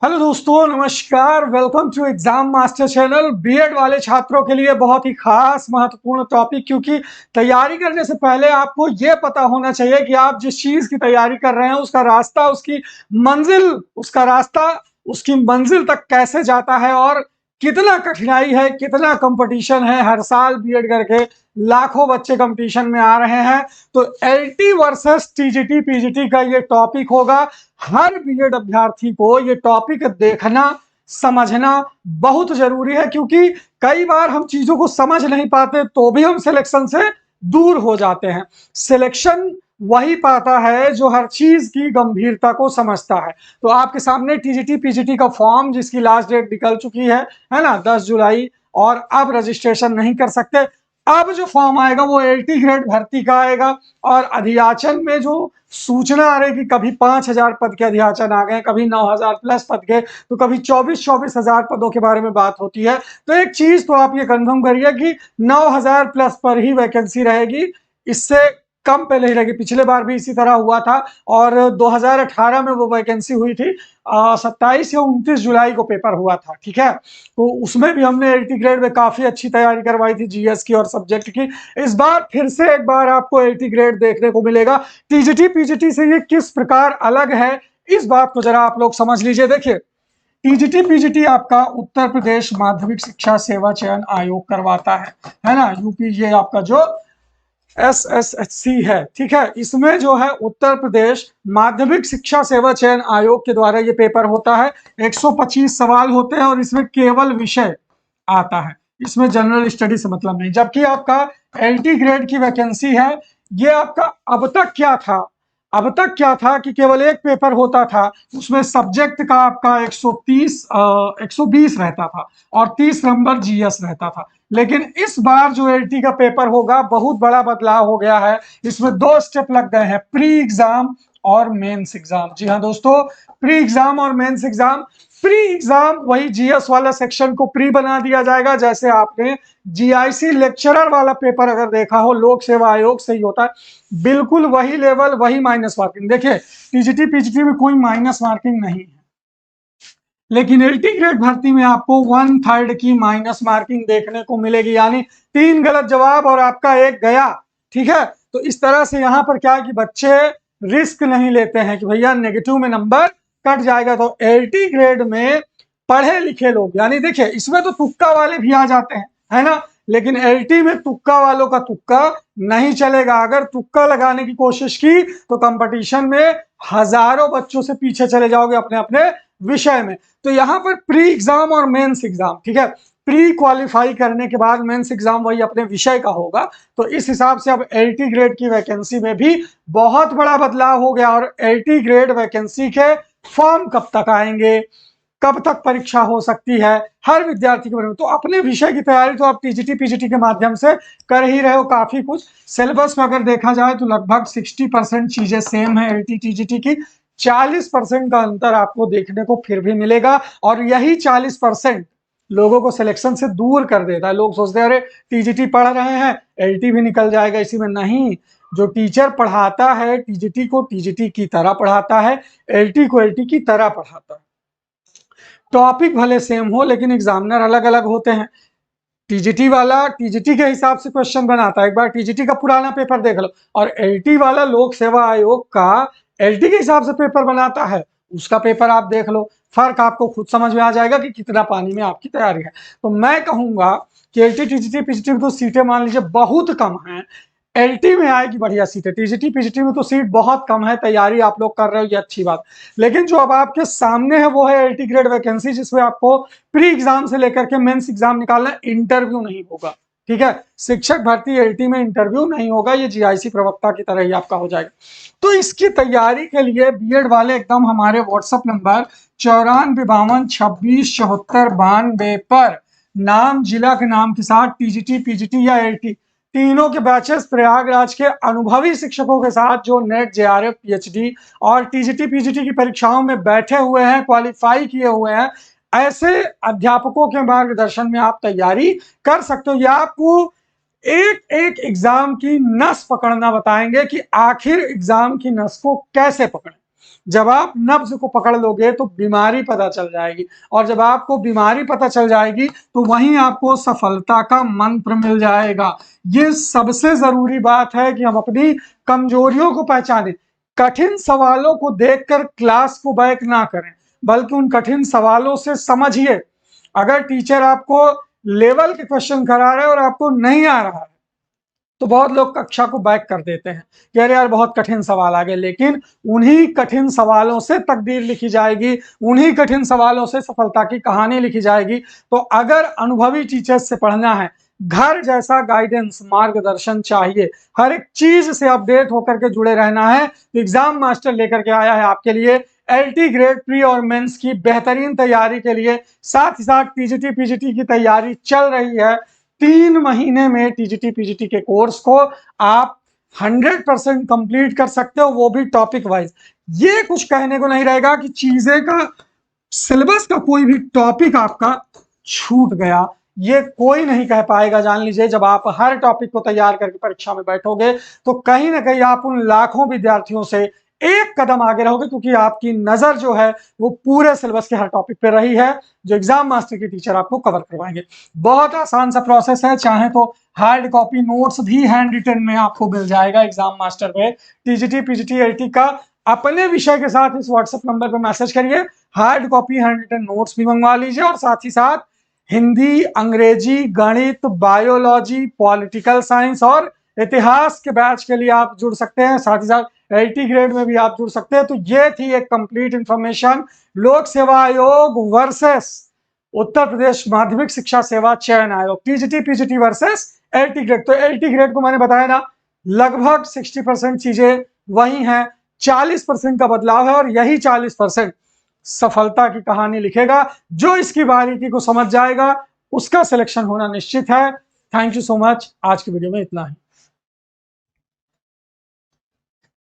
Hello दोस्तों, नमस्कार। Welcome to exam master channel. BEd वाले छात्रों के लिए बहुत ही खास महत्वपूर्ण टॉपिक, क्योंकि तैयारी करने से पहले आपको यह पता होना चाहिए कि आप जिस चीज की तैयारी कर रहे हैं उसका रास्ता, उसकी मंजिल तक कैसे जाता है और कितना कठिनाई है, कितना कंपटीशन है। हर साल बीएड करके लाखों बच्चे कंपटीशन में आ रहे हैं। तो एलटी वर्सेस टीजीटी पीजीटी का ये टॉपिक होगा। हर बीएड अभ्यर्थी को ये टॉपिक देखना, समझना बहुत जरूरी है, क्योंकि कई बार हम चीजों को समझ नहीं पाते तो भी हम सिलेक्शन से दूर हो जाते हैं। सिलेक्शन वही पाता है जो हर चीज की गंभीरता को समझता है। तो आपके सामने टीजीटी पीजीटी का फॉर्म, जिसकी लास्ट डेट निकल चुकी है ना, 10 जुलाई, और अब रजिस्ट्रेशन नहीं कर सकते। अब जो फॉर्म आएगा वो एलटी ग्रेड भर्ती का आएगा, और अधियाचन में जो सूचना आ रही कि कभी 5,000 पद के अधियाचन आ गए, कभी 9,000 प्लस पद के, तो कभी 24,000 पदों के बारे में बात होती है। तो एक चीज तो आप ये कंफर्म करिए कि 9,000 प्लस पर ही वैकेंसी रहेगी, इससे कम पे नहीं रहेगी। पिछले बार भी इसी तरह हुआ था, और 2018 में वो वैकेंसी हुई थी। 27 या 29 जुलाई को पेपर हुआ था, ठीक है। तो उसमें भी हमने एलटी ग्रेड में काफी अच्छी तैयारी करवाई थी, जीएस की और सब्जेक्ट की। इस बार फिर से एक बार आपको एलटी ग्रेड देखने को मिलेगा। टीजीटी पीजीटी से ये किस प्रकार अलग है, इस बात को जरा आप लोग समझ लीजिए। देखिए, टीजीटी पीजीटी आपका उत्तर प्रदेश माध्यमिक शिक्षा सेवा चयन आयोग करवाता है ना, यूपी। ये आपका जो एसएसएचसी है, ठीक है। इसमें जो है उत्तर प्रदेश माध्यमिक शिक्षा सेवा चयन आयोग के द्वारा ये पेपर होता है। 125 सवाल होते हैं और इसमें केवल विषय आता है, इसमें जनरल स्टडी से मतलब नहीं। जबकि आपका एलटी ग्रेड की वैकेंसी है, ये आपका अब तक क्या था कि केवल एक पेपर होता था, उसमें सब्जेक्ट का आपका 120 रहता था और 30 नंबर जीएस रहता था। लेकिन इस बार जो एलटी का पेपर होगा, बहुत बड़ा बदलाव हो गया है। इसमें 2 स्टेप लग गए हैं, प्री एग्जाम और मेंस एग्जाम। जी हाँ दोस्तों, प्री एग्जाम और मेंस एग्जाम। प्री एग्जाम वही जीएस वाला सेक्शन को प्री बना दिया जाएगा, जैसे आपने जीआईसी लेक्चरर वाला पेपर अगर देखा हो, लोक सेवा आयोग से ही होता है। बिल्कुल वही लेवल, वही माइनस मार्किंग। देखिए, टीजीटी पीजीटी में कोई माइनस मार्किंग नहीं है, लेकिन एलटी ग्रेड भर्ती में आपको 1/3 की माइनस मार्किंग देखने को मिलेगी, यानी 3 गलत जवाब और आपका एक गया, ठीक है। तो इस तरह से यहाँ पर क्या है कि बच्चे रिस्क नहीं लेते हैं कि भैया नेगेटिव में नंबर कट जाएगा। तो एलटी ग्रेड में पढ़े लिखे लोग, यानी देखिए, इसमें तो तुक्का वाले भी आ जाते हैं, है ना, लेकिन एलटी में तुक्का वालों का तुक्का नहीं चलेगा। अगर तुक्का लगाने की कोशिश की तो कंपटीशन में हजारों बच्चों से पीछे चले जाओगे अपने अपने विषय में। तो यहाँ पर प्री एग्जाम और मेंस एग्जाम, ठीक है। प्री क्वालिफाई करने के बाद मेंस एग्जाम वही अपने विषय का होगा। तो इस हिसाब से अब एलटी ग्रेड की वैकेंसी में भी बहुत बड़ा बदलाव हो गया। और एलटी ग्रेड वैकेंसी के फॉर्म कब तक आएंगे, कब तक परीक्षा हो सकती है, हर विद्यार्थी के बारे में। तो अपने विषय की तैयारी तो आप टीजीटी पीजीटी के माध्यम से कर ही रहे हो। काफी कुछ सिलेबस में अगर देखा जाए तो लगभग 60% चीजें सेम है एलटी टीजीटी की। 40% का अंतर आपको देखने को फिर भी मिलेगा, और यही 40% लोगों को सिलेक्शन से दूर कर देता है। लोग सोचते हैं अरे टीजीटी पढ़ रहे हैं, एलटी भी निकल जाएगा इसी में। नहीं, जो टीचर पढ़ाता है टीजीटी को टीजीटी की तरह पढ़ाता है, एलटी को एलटी की तरह पढ़ाता है। टॉपिक भले सेम हो, लेकिन एग्जामिनर अलग अलग होते हैं। टीजीटी वाला टीजीटी के हिसाब से क्वेश्चन बनाता है, एक बार टीजीटी का पुराना पेपर देख लो, और एलटी वाला लोक सेवा आयोग का एलटी के हिसाब से पेपर बनाता है, उसका पेपर आप देख लो। फर्क आपको खुद समझ में आ जाएगा कि कितना पानी में आपकी तैयारी है। तो मैं कहूंगा कि एलटी टीजीटी पीजीटी में तो सीटें मान लीजिए बहुत कम हैं, एलटी में आएगी बढ़िया सीटें। टीजीटी पीजीटी में तो सीट बहुत कम है, तैयारी आप लोग कर रहे हो, ये अच्छी बात। लेकिन जो अब आपके सामने है वो है एलटी ग्रेड वैकेंसी, जिसमें आपको प्री एग्जाम से लेकर के मेंस एग्जाम निकालना, इंटरव्यू नहीं होगा, ठीक है। शिक्षक भर्ती एलटी में इंटरव्यू नहीं होगा, ये जीआईसी प्रवक्ता की तरह ही आपका हो जाएगा। तो इसकी तैयारी के लिए बीएड वाले एकदम हमारे व्हाट्सएप नंबर 9452267492 पर नाम, जिला के नाम के साथ टीजीटी पीजीटी या एलटी तीनों के बैचेस प्रयागराज के अनुभवी शिक्षकों के साथ, जो नेट जेआरएफ पीएचडी और टीजीटी पीजीटी की परीक्षाओं में बैठे हुए हैं, क्वालिफाई किए हुए हैं, ऐसे अध्यापकों के मार्गदर्शन में आप तैयारी कर सकते हो। या आपको एक एक एग्जाम की नस पकड़ना बताएंगे कि आखिर एग्जाम की नस को कैसे पकड़ें। जब आप नब्ज को पकड़ लोगे तो बीमारी पता चल जाएगी, और जब आपको बीमारी पता चल जाएगी तो वहीं आपको सफलता का मंत्र मिल जाएगा। ये सबसे जरूरी बात है कि हम अपनी कमजोरियों को पहचानें। कठिन सवालों को देखकर क्लास को बैक ना करें, बल्कि उन कठिन सवालों से समझिए। अगर टीचर आपको लेवल के क्वेश्चन करा रहे हैं और आपको नहीं आ रहा है तो बहुत लोग कक्षा को बैक कर देते हैं कि अरे यार बहुत कठिन सवाल आ गए, लेकिन उन्हीं कठिन सवालों से तकदीर लिखी जाएगी, उन्हीं कठिन सवालों से सफलता की कहानी लिखी जाएगी। तो अगर अनुभवी टीचर्स से पढ़ना है, घर जैसा गाइडेंस मार्गदर्शन चाहिए, हर एक चीज से अपडेट होकर के जुड़े रहना है, तो एग्जाम मास्टर लेकर के आया है आपके लिए एलटी ग्रेड प्री और मेंस की बेहतरीन तैयारी के लिए। साथ ही साथ टीजीटी पीजीटी की तैयारी चल रही है। 3 महीने में टीजीटी पीजीटी के कोर्स को आप 100% कंप्लीट कर सकते हो, वो भी टॉपिक वाइज। ये कुछ कहने को नहीं रहेगा कि चीजें का सिलेबस का कोई भी टॉपिक आपका छूट गया, ये कोई नहीं कह पाएगा। जान लीजिए, जब आप हर टॉपिक को तैयार करके परीक्षा में बैठोगे तो कहीं ना कहीं आप उन लाखों विद्यार्थियों से एक कदम आगे रहोगे, क्योंकि आपकी नजर जो है वो पूरे सिलेबस के हर टॉपिक पे रही है जो एग्जाम मास्टर के टीचर आपको कवर करवाएंगे। बहुत आसान सा प्रोसेस है, चाहे तो हार्ड कॉपी नोट्स भी हैंड रिटन में आपको मिल जाएगा एग्जाम मास्टर पे। टीजीटी पीजीटी एलटी का अपने विषय के साथ इस व्हाट्सएप नंबर पर मैसेज करिए, hard copy hand written notes भी मंगवा लीजिए, और साथ ही साथ हिंदी, अंग्रेजी, गणित, बायोलॉजी, पॉलिटिकल साइंस और इतिहास के बैच के लिए आप जुड़ सकते हैं। साथ ही साथ एलटी ग्रेड में भी आप जुड़ सकते हैं। तो ये थी एक कंप्लीट इंफॉर्मेशन, लोक सेवा आयोग वर्सेस उत्तर प्रदेश माध्यमिक शिक्षा सेवा चयन आयोग, TGT PGT versus LT grade. तो एलटी ग्रेड को मैंने बताया ना, लगभग 60% चीजें वही हैं, 40% का बदलाव है, और यही 40% सफलता की कहानी लिखेगा। जो इसकी बारीकी को समझ जाएगा उसका सिलेक्शन होना निश्चित है। Thank you so much. आज की वीडियो में इतना ही।